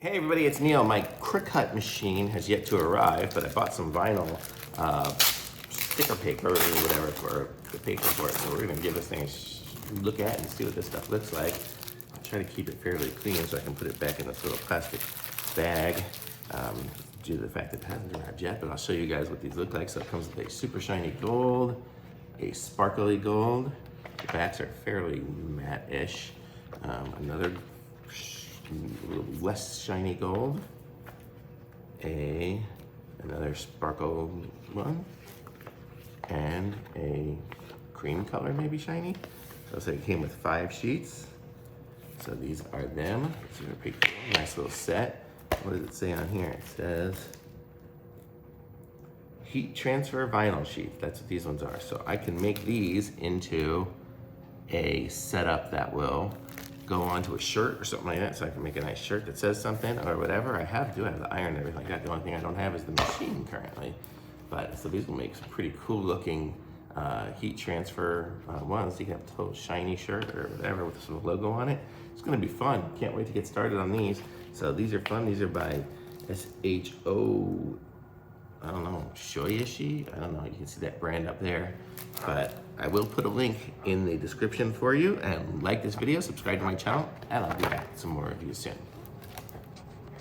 Hey everybody, it's Neil. My cricut machine has yet to arrive, but I bought some vinyl sticker paper or whatever for the paper for it. So we're gonna give this thing a look at and see what this stuff looks like. I'll try to keep it fairly clean so I can put it back in this little plastic bag due to the fact that it hasn't arrived yet, but I'll show you guys what these look like. So it comes with a super shiny gold, a sparkly gold. The backs are fairly matte-ish. Another a little less shiny gold, another sparkle one, and a cream color, maybe shiny. So it came with 5 sheets. So these are them. These are pretty cool. Nice little set. What does it say on here? It says heat transfer vinyl sheet. That's what these ones are. So I can make these into a setup that will go onto a shirt or something like that, so I can make a nice shirt that says something or whatever. I do have the iron and everything like that. The only thing I don't have is the machine currently. But so these will make some pretty cool looking heat transfer ones. So you can have a total shiny shirt or whatever with some logo on it. It's gonna be fun. Can't wait to get started on these. So these are fun. These are by SHO, I don't know, SHOYISI? I don't know, you can see that brand up there. But I will put a link in the description for you, and like this video, subscribe to my channel, and I'll be back with some more reviews soon.